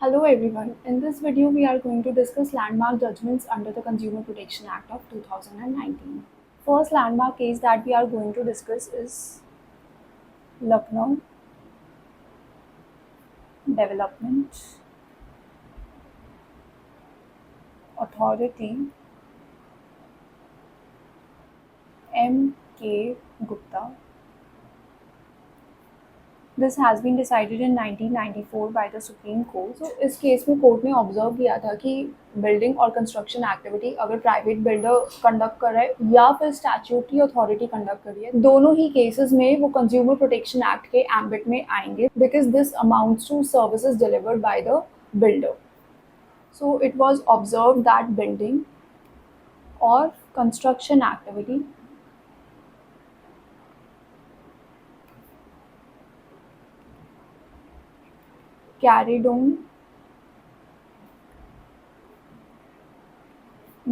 Hello everyone. In this video, we are going to discuss landmark judgments under the Consumer Protection Act of 2019. First landmark case that we are going to discuss is Lucknow Development Authority M.K. Gupta. This has been decided in 1994 by the Supreme Court. So इस case में court ने observe किया था कि building और construction activity अगर private builder conduct कर रहा है या फिर स्टैट्यूटरी अथॉरिटी कंडक्ट कर रही है, दोनों ही केसेस में वो कंज्यूमर प्रोटेक्शन एक्ट के एम्बिट में आएंगे because this amounts to services delivered by the builder. So it was observe that building और construction activity carried on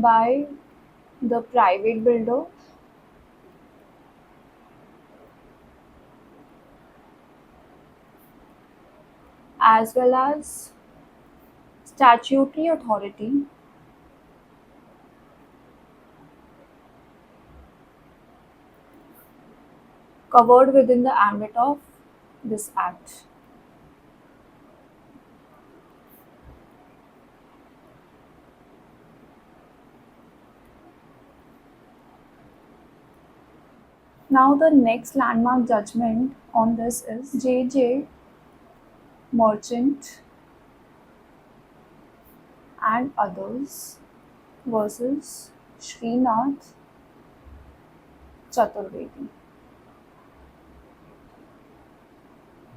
by the private builder as well as statutory authority covered within the ambit of this act. Now the next landmark judgment on this is J.J. Merchant and others versus Srinath Chaturvedi.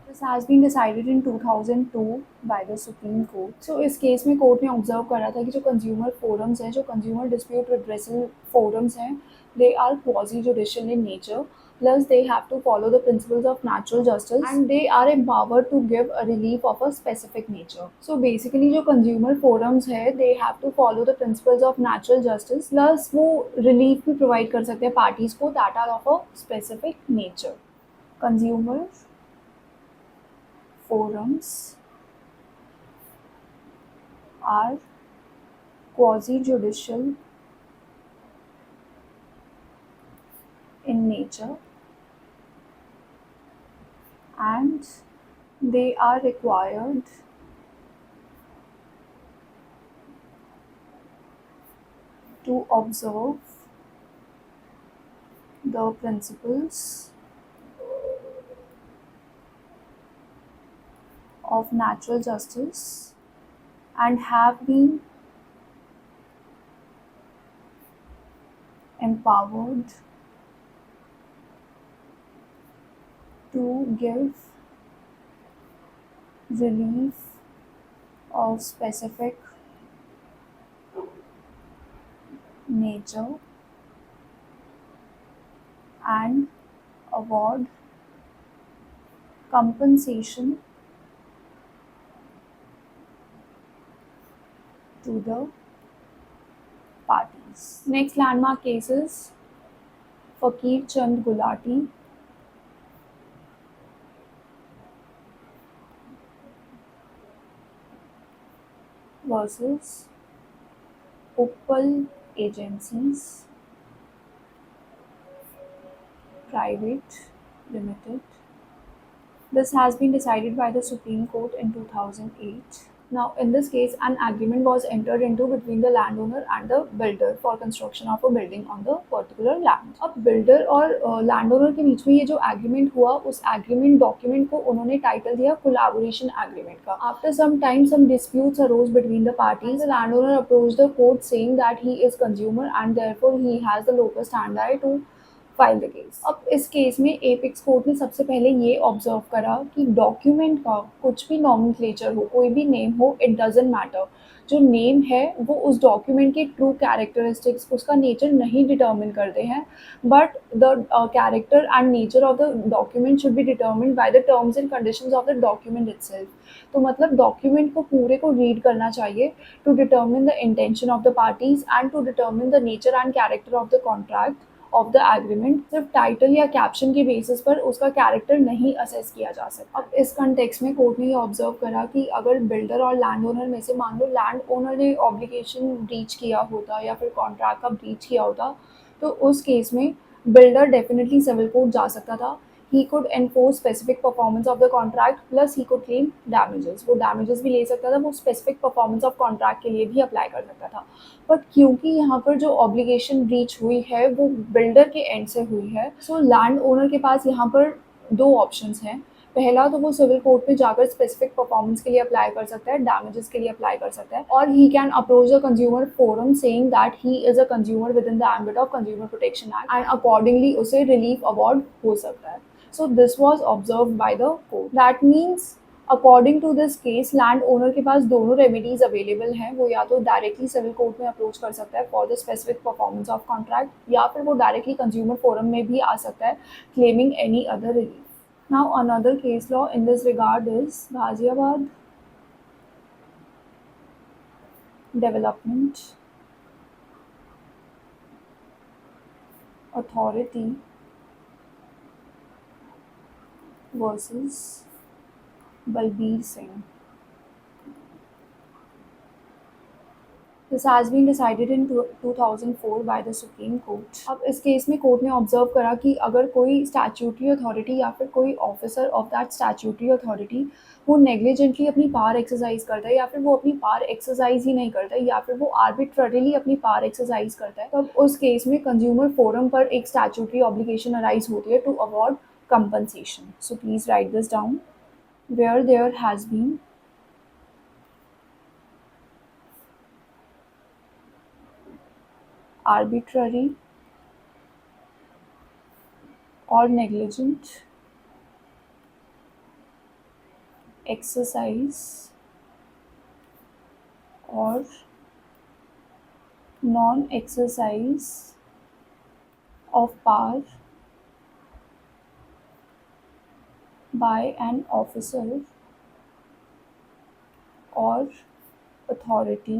This has been decided in 2002 by the Supreme Court. So इस case में court ने observe करा था कि जो consumer forums हैं, जो consumer dispute redressal forums हैं, they are quasi judicial in nature. Plus, they have to follow the principles of natural justice and they are empowered to give a relief of a specific nature. So basically, जो consumer forums है, they have to follow the principles of natural justice. Plus, वो relief भी provide कर सकते हैं parties को that are of a specific nature. Consumer forums are quasi-judicial in nature and they are required to observe the principles of natural justice and have been empowered to give relief of specific nature and award compensation to the parties. Next landmark case is Fakir Chand Gulati versus Uppal Agencies Private Limited. This has been decided by the Supreme Court in 2008. Now, in this case, an agreement was entered into between the landowner and the builder for construction of a building on the particular land. अब builder और landowner के बीच में ये जो agreement हुआ, उस agreement document को उन्होंने title दिया collaboration agreement का. After some time, some disputes arose between the parties. The landowner approached the court saying that he is consumer and therefore he has the locus standi to file the case. अब इस case में apex court ने सबसे पहले ये observe करा कि document का कुछ भी नॉमेनक्लेचर हो, कोई भी नेम हो, इट डजेंट मैटर. जो नेम है वो उस डॉक्यूमेंट के ट्रू कैरेक्टरिस्टिक्स, उसका नेचर नहीं डिटर्मिन करते हैं, but the character and nature of the document should be determined by the terms and conditions of the document itself. तो मतलब डॉक्यूमेंट को पूरे को रीड करना चाहिए to determine the intention of the parties and to determine the nature and character of the contract of the agreement सिर्फ title या caption के बेसिस पर उसका कैरेक्टर नहीं असेस किया जा सकता। अब इस कंटेक्स्ट में कोर्ट ने ये ऑब्जर्व करा कि अगर बिल्डर और लैंड ओनर में से मान लो लैंड ओनर ने ऑब्लिगेशन ब्रीच किया होता या फिर कॉन्ट्रैक्ट का ब्रीच किया होता, तो उस केस में बिल्डर डेफिनेटली सिविल कोर्ट जा सकता था। He could enforce specific performance of the contract plus he could claim damages. वो डैमेजेस भी ले सकता था, वो स्पेसिफिक परफॉर्मेंस ऑफ कॉन्ट्रैक्ट के लिए भी अप्लाई कर सकता था। बट क्योंकि यहाँ पर जो ऑब्लिगेशन ब्रीच हुई है वो बिल्डर के एंड से हुई है, सो लैंड ओनर के पास यहाँ पर दो ऑप्शंस हैं। पहला तो वो सिविल कोर्ट में जाकर स्पेसिफिक परफॉर्मेंस के लिए अप्लाई कर सकता है, डैमेजेस के लिए अप्लाई कर सकता है, और he can approach the consumer forum saying that he is a consumer within the ambit of consumer protection act and accordingly उसे रिलीफ अवार्ड हो सकता है। So this was observe by the court. That means according to this case land owner के पास दोनों remedies available हैं। वो या तो डायरेक्टली सिविल कोर्ट में अप्रोच कर सकता है for the specific performance of contract, या फिर वो डायरेक्टली कंज्यूमर फोरम में भी आ सकता है claiming any other relief. Now, another case law in this regard is Ghaziabad Development Authority versus Balbir Singh. This has been decided in 2004 by the Supreme Court. अब इस case में court ने observe करा कि अगर कोई स्टैट्यूटरी अथॉरिटी या फिर कोई officer of that statutory authority वो नेग्लिजेंटली अपनी पावर एक्सरसाइज करता है, या फिर वो अपनी पावर एक्सरसाइज ही नहीं करता है, या फिर वो आर्बिट्ररीली अपनी पावर एक्सरसाइज करता है, तब उस केस में कंज्यूमर फोरम पर एक स्टैट्यूटरी ऑब्लिगेशन अराइज होती है to award compensation. So please write this down. Where there has been arbitrary or negligent exercise or non-exercise of power by an officer or authority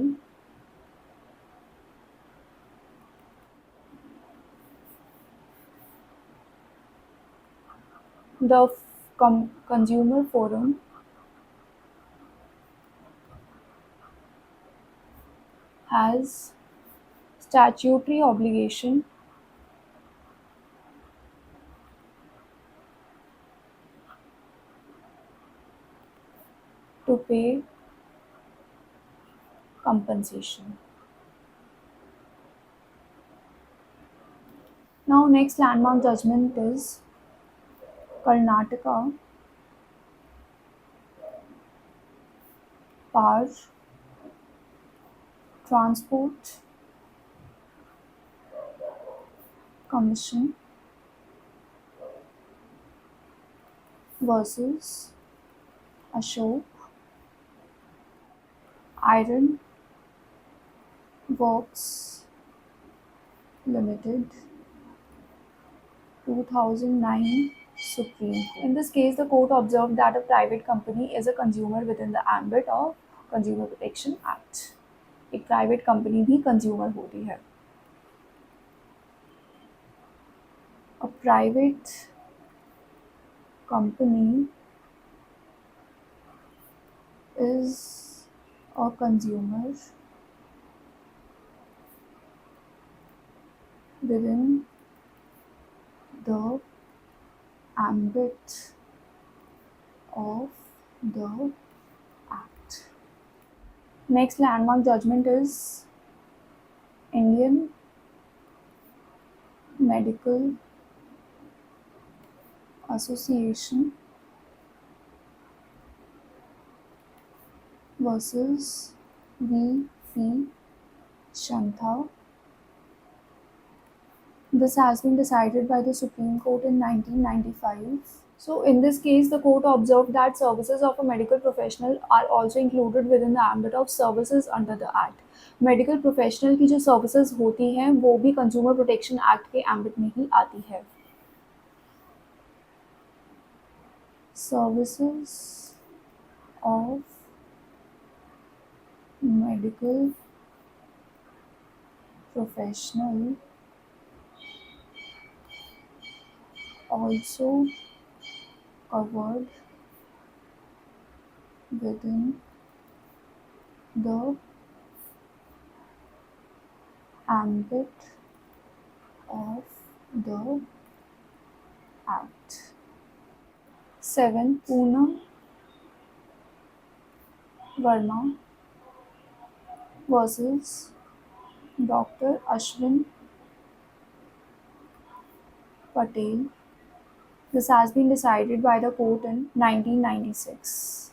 the consumer forum has statutory obligation to pay compensation. Now next landmark judgment is Karnataka Power Transport Commission versus Ashok Iron Works Limited, 2009 Supreme Court. In this case, the court observed that a private company is a consumer within the ambit of Consumer Protection Act. एक private company भी consumer होती है। A private company is a consumer within the ambit of the Act. Next landmark judgment is Indian Medical Association versus V.P. Shantha. This has been decided by the Supreme Court in 1995. So in this case, the court observed that services of a medical professional are also included within the ambit of services under the Act. Medical professional की जो services होती हैं वो भी consumer protection act के ambit में ही आती है। Services of medical professional also covered within the ambit of the Act. 7. Poonam Verma versus Dr. Ashwin Patel. This has been decided by the court in 1996.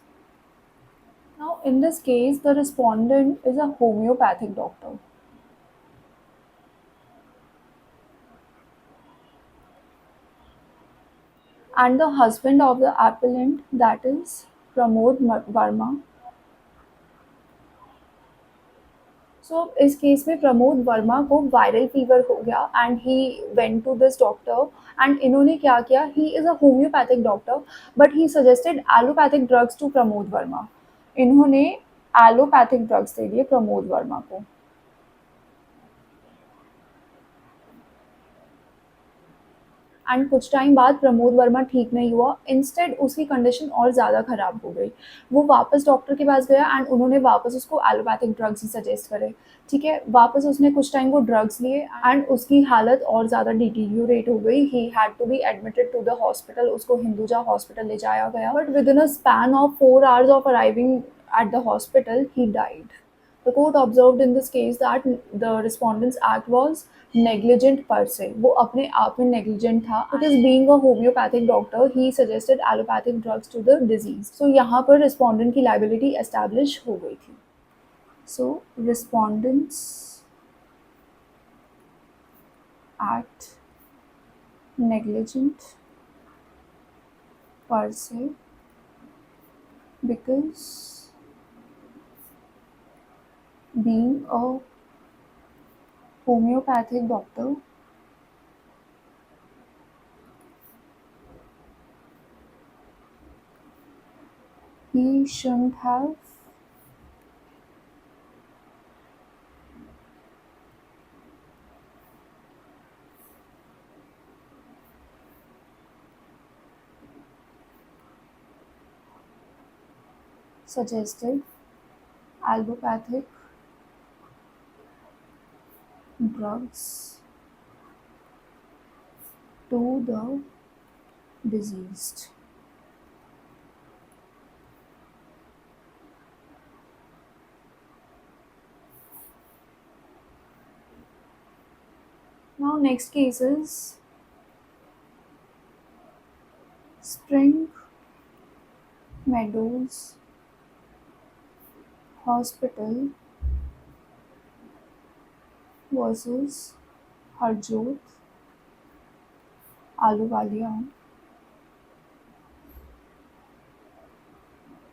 Now, in this case, the respondent is a homeopathic doctor, and the husband of the appellant, that is Pramod Verma. सो इस case में प्रमोद वर्मा को viral fever हो गया and he went to this doctor and इन्होंने क्या किया, he is a homeopathic doctor but he suggested allopathic drugs to Pramod Verma. इन्होंने allopathic drugs they दिए प्रमोद वर्मा को. एंड कुछ टाइम बाद प्रमोद वर्मा ठीक नहीं हुआ, इंस्टेड उसकी कंडीशन और ज़्यादा ख़राब हो गई. वो वापस डॉक्टर के पास गया एंड उन्होंने वापस उसको एलोपैथिक ड्रग्स ही सजेस्ट करे. ठीक है, वापस उसने कुछ टाइम वो ड्रग्स लिए एंड उसकी हालत और ज़्यादा डिटीरियोरेट हो गई. He had to be admitted to the hospital. उसको हिंदुजा हॉस्पिटल ले जाया गया but within a span of 4 hours of arriving at the hospital, he died. The court observed in this case that the respondent's act was negligent per se. वो अपने आप में negligent था. Because being a homeopathic doctor, he suggested allopathic drugs to the disease. So यहाँ पर respondent की liability establish हो गई थी. So respondent's act negligent per se because being a homeopathic doctor, he shouldn't have suggested allopathic drugs to the deceased. Now next case is Spring Meadows Hospital versus Harjot Ahluwalia.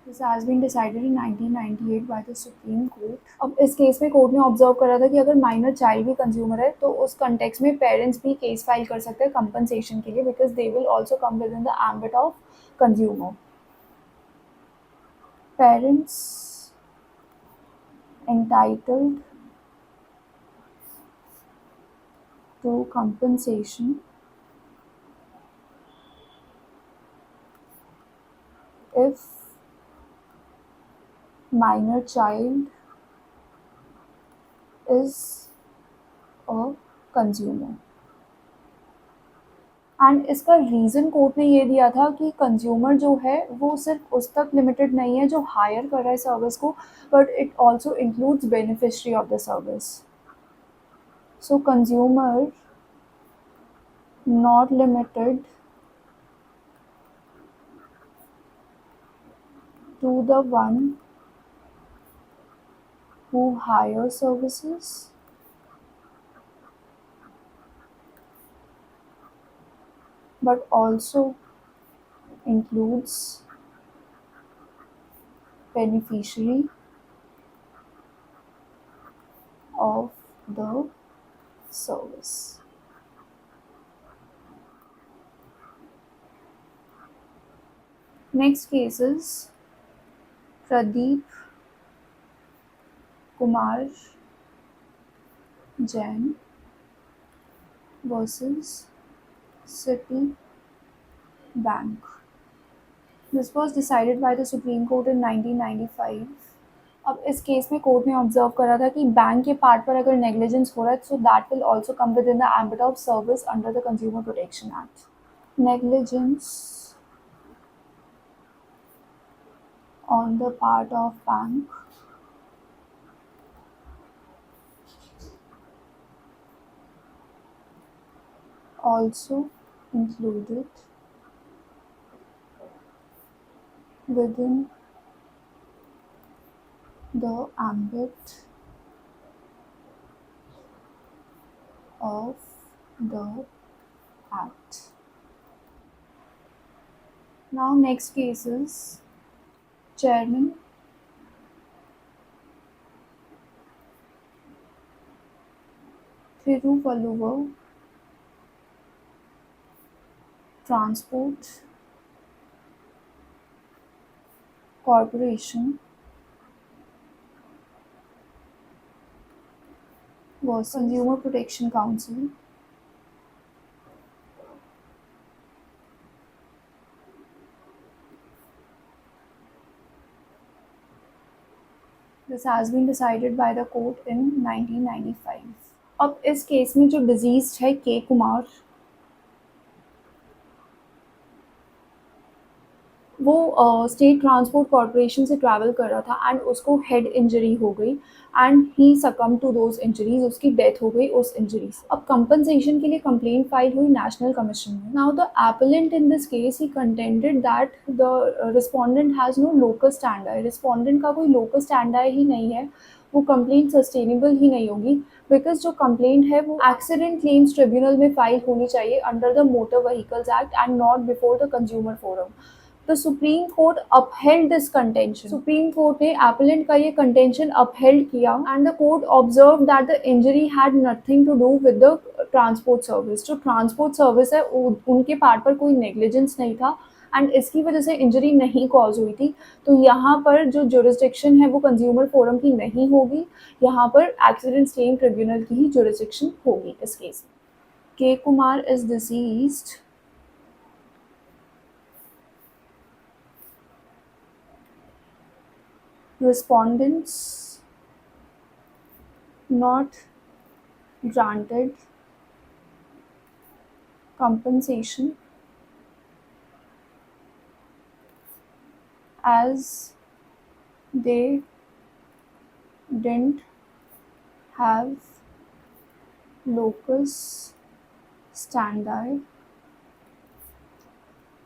This has been decided in 1998 by the Supreme Court. अब इस case में court ने observe करा था कि अगर minor child भी consumer है तो उस कंटेक्स में पेरेंट्स भी केस फाइल कर सकते हैं कंपनसेशन के लिए because they will also come with in the ambit of consumer. Parents entitled to compensation if minor child is a consumer. And इसका रीज़न कोर्ट ने ये दिया था कि कंज्यूमर जो है वो सिर्फ उस तक लिमिटेड नहीं है जो हायर कर रहा है सर्विस को but it also includes beneficiary of the service. So consumer not limited to the one who hires services but also includes beneficiary of the service. Next case is Pradeep Kumar Jain versus City bank. This was decided by the Supreme Court in 1995. अब इस case में court ने observe करा था कि bank के part पर अगर नेग्लिजेंस हो रहा है so that will also come with in the ambit of service under the consumer protection act. Negligence on the part of bank also included within the ambit of the act. Now next case is Chairman Thiruvalluvar Transport Corporation was Consumer Protection Council. This has been decided by the court in 1995. अब इस case में जो disease है के कुमार, वो state transport corporation से travel कर रहा था एंड उसको हेड इंजरी हो गई and he succumb to those injuries. उसकी डेथ हो गई उस इंजरी से. अब कंपनसेशन के लिए कंप्लेंट फाइल हुई नेशनल कमीशन में. Now the appellant in this case he contended that the respondent has no locus standard. Respondent का कोई लोकस स्टैंडर्ड ही नहीं है, वो कंप्लेंट सस्टेनेबल ही नहीं होगी बिकॉज जो कंप्लेंट है वो एक्सीडेंट क्लेम्स ट्रिब्यूनल में फाइल होनी चाहिए under the motor vehicles act and not before the consumer forum. The Supreme Court upheld this contention. Supreme Court ने appellant का ये contention upheld किया and the court observed that the injury had nothing to do with the transport service. जो transport service है उनके part पर कोई negligence नहीं था एंड इसकी वजह से इंजरी नहीं कॉज हुई थी. तो यहाँ पर जो जुरिस्डिक्शन है वो कंज्यूमर फोरम की नहीं होगी, यहाँ पर एक्सीडेंट क्लेम ट्रिब्यूनल की ही जुरिस्डिक्शन होगी इस केस में. के Kumar is deceased respondents not granted compensation as they didn't have locus standi.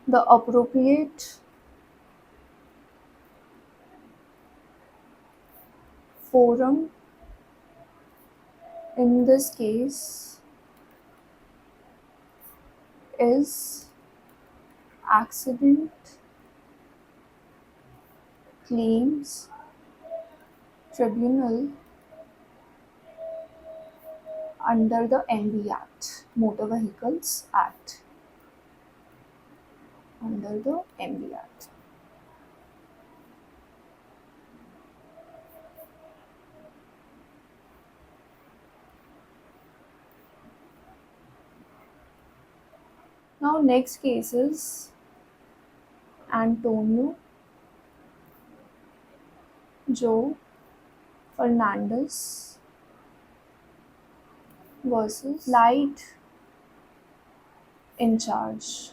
The appropriate forum in this case is accident claims tribunal under the MV Act, Motor Vehicles Act, under the MV Act. Now next case is Antonio Joe Fernandez versus Light in charge.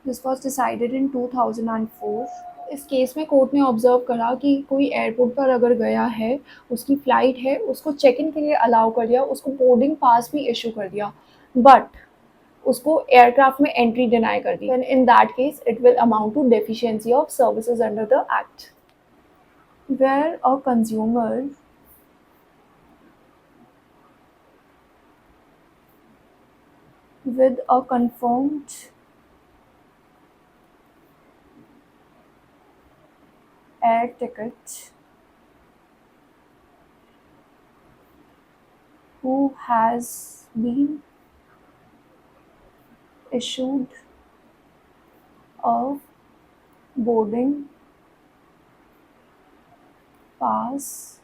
This was decided in 2004. इस case में court ने observe करा कि कोई airport पर अगर गया है, उसकी फ़्लाइट है, उसको चेक इन के लिए अलाउ कर दिया, उसको बोर्डिंग पास भी इशू कर दिया, बट उसको एयरक्राफ्ट में एंट्री डिनाई कर दी. Then in that case it will amount to deficiency of services under the act. Where a consumer with a confirmed air ticket who has been issued a boarding pass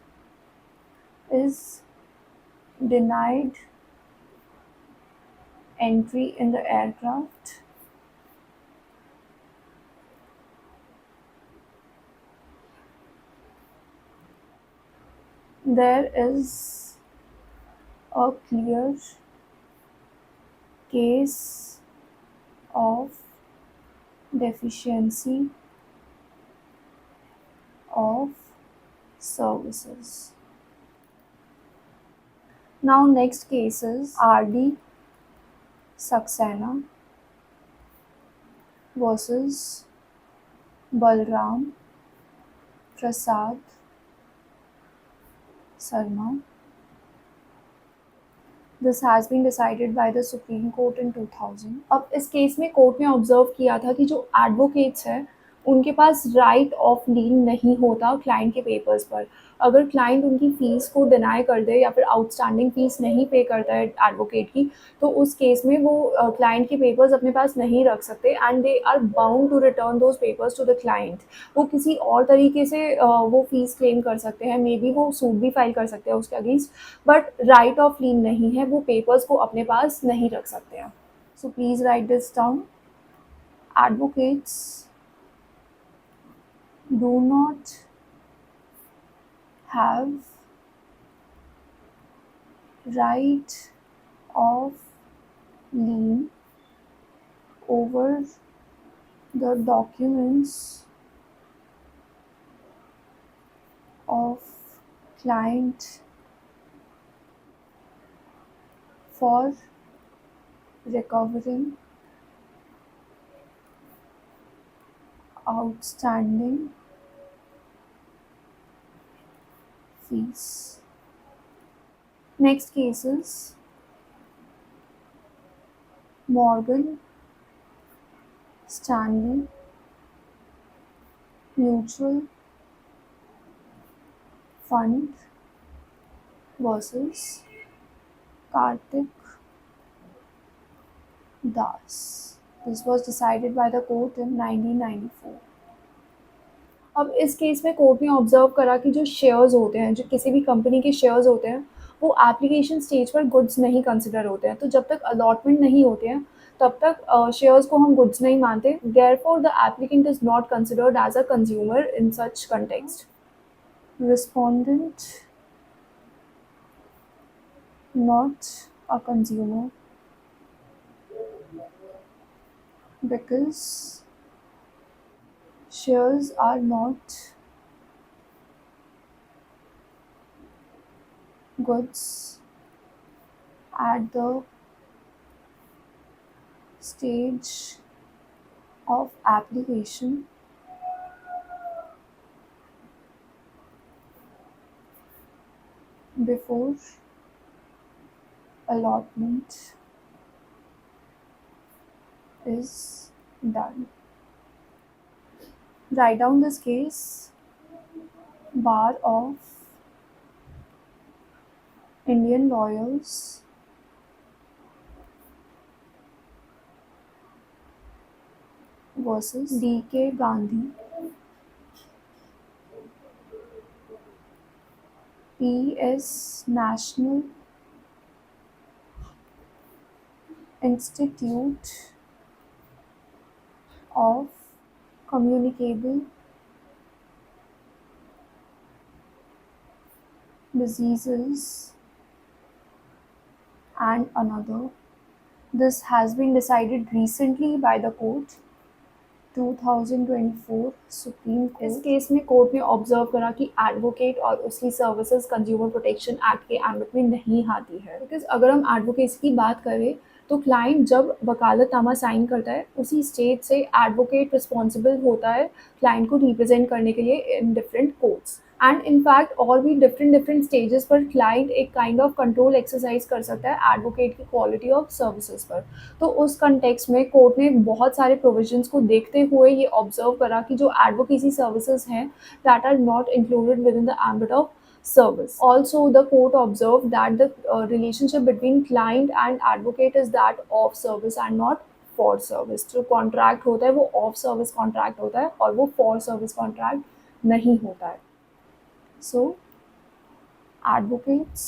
is denied entry in the aircraft, there is a clear case of deficiency of services. Now next case is RD Saxena versus Balram Prasad Sarma. This has been decided by the Supreme Court in 2000. अब इस case में court ने observe किया था कि जो advocates हैं उनके पास राइट ऑफ लीन नहीं होता क्लाइंट के पेपर्स पर। अगर क्लाइंट उनकी फ़ीस को डिनाई कर दे या फिर आउटस्टैंडिंग फ़ीस नहीं पे करता है एडवोकेट की, तो उस केस में वो क्लाइंट के पेपर्स अपने पास नहीं रख सकते and they are bound to return those papers to the client. वो किसी और तरीके से वो फ़ीस क्लेम कर सकते हैं, मे बी वो सूट भी फाइल कर सकते हैं उसके अगेंस्ट, बट राइट ऑफ लीन नहीं है, वो पेपर्स को अपने पास नहीं रख सकते हैं। So please write this down. Advocates do not have right of lien over the documents of client for recovering outstanding fees. Next case is Morgan Stanley Mutual Fund versus Kartik Das. This was decided by the court in 1994. अब इस case में court ने observe करा कि जो shares होते हैं, जो किसी भी कंपनी के शेयर्स होते हैं, वो एप्लीकेशन स्टेज पर गुड्स नहीं कंसिडर होते हैं। तो जब तक अलॉटमेंट नहीं होते हैं तब तक शेयर्स को हम गुड्स नहीं मानते। Therefore the applicant is not considered as a consumer in such context. Respondent not a consumer because shares are not goods at the stage of application before allotment is done. Write down this case. Bar of Indian Lawyers versus D.K. Gandhi PS National Institute of Communicable Diseases and another. This has been decided recently by the court 2024 supreme court. इस case में court ने observe करा कि advocate और उसकी services consumer protection act के ambit में नहीं आती है। बिकॉज अगर हम एडवोकेसी की बात करें तो क्लाइंट जब वकालतनामा साइन करता है उसी स्टेज से एडवोकेट रिस्पॉन्सिबल होता है क्लाइंट को रिप्रेजेंट करने के लिए in different courts. And in fact और भी डिफरेंट स्टेजेस पर क्लाइंट एक काइंड ऑफ कंट्रोल एक्सरसाइज कर सकता है एडवोकेट की क्वालिटी ऑफ सर्विसेज पर। तो उस कंटेक्स्ट में कोर्ट ने बहुत सारे प्रोविजंस को देखते हुए ये ऑब्जर्व करा कि जो एडवोकेसी सर्विसेज हैं that are not included within the ambit of service. Also, the court observed that the relationship between client and advocate is that of service and not for service. जो contract होता है वो of service contract होता है और वो for service contract नहीं होता है। So, advocates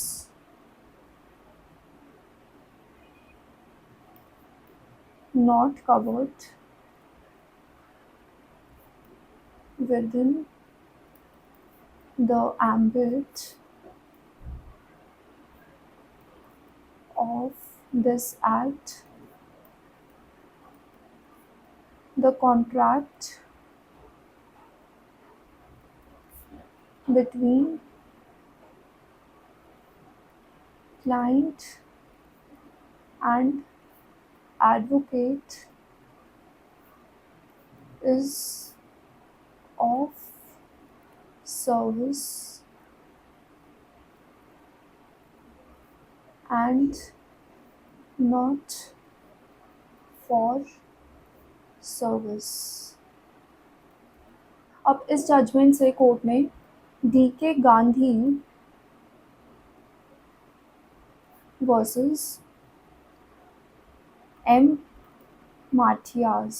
not covered within the ambit of this act, the contract between client and advocate is of service and not for service. अब इस जजमेंट से कोर्ट ने D K Gandhi versus M Mathias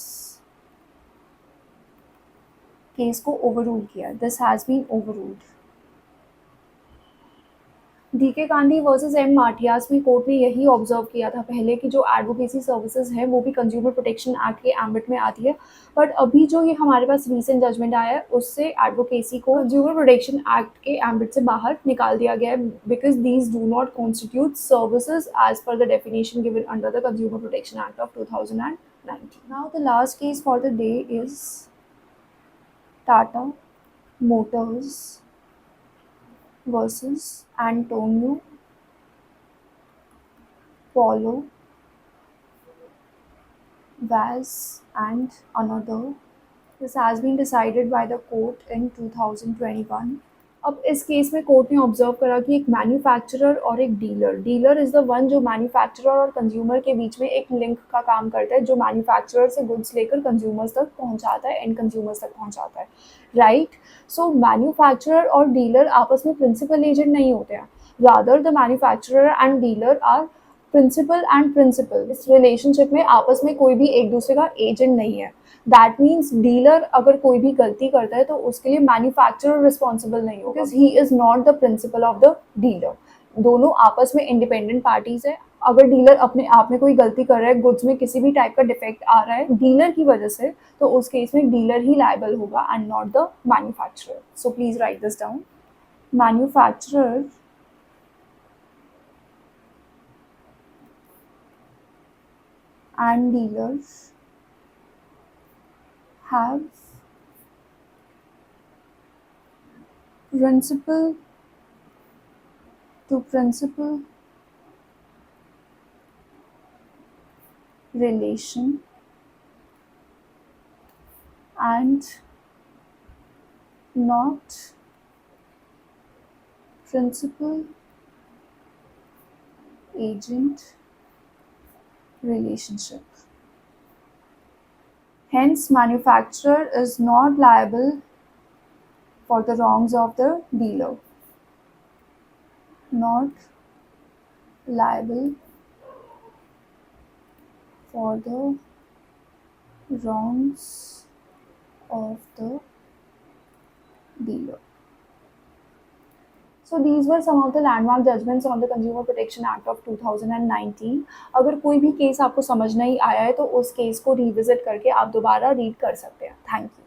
case को overrule किया. This has been overruled. D K Gandhi versus M माठियास में court ने यही observe किया था पहले कि जो एडवोकेसी सर्विसेज है वो भी कंज्यूमर प्रोटेक्शन एक्ट के एम्बिट में आती है, बट अभी जो ये हमारे पास रीसेंट जजमेंट आया है उससे एडवोकेसी को कंज्यूमर प्रोटेक्शन एक्ट के एम्बिट से बाहर निकाल दिया गया है, because these do not constitute services as per the definition given under the consumer protection act of 2019. Now the last case for the day is Tata motors versus Antonio Paulo Vaz and another. This has been decided by the court in 2021. अब इस case में court ने observe करा कि एक manufacturer और एक dealer is the one जो मैन्युफैक्चरर और कंज्यूमर के बीच में एक लिंक का काम करता है, जो मैन्युफैक्चरर से गुड्स लेकर कंज्यूमर्स तक पहुंचाता है, एंड कंज्यूमर्स तक पहुंचाता है, राइट. सो मैन्युफैक्चरर और डीलर आपस में प्रिंसिपल एजेंट नहीं होते हैं, rather the manufacturer and dealer are principal and principal. इस रिलेशनशिप में आपस में कोई भी एक दूसरे का एजेंट नहीं है. दैट मीन्स डीलर अगर कोई भी गलती करता है तो उसके लिए मैन्युफैक्चरर रिस्पॉन्सिबल नहीं होगा, because he is not the principle of the dealer. दोनों आपस में इंडिपेंडेंट पार्टीज है. अगर डीलर अपने आप में कोई गलती कर रहा है, गुड्स में किसी भी टाइप का डिफेक्ट आ रहा है डीलर की वजह से, तो उस केस में डीलर ही लायबल होगा and not the manufacturer. So please right this down. Manufacturer and dealers have principal to principal relation and not principal agent relationship. Hence, manufacturer is not liable for the wrongs of the dealer. Not liable for the wrongs of the dealer. So these were some of the landmark judgments on the Consumer Protection Act of 2019. अगर कोई भी case आपको समझ नहीं आया है तो उस केस को रिविजिट करके आप दोबारा रीड कर सकते हैं. Thank you.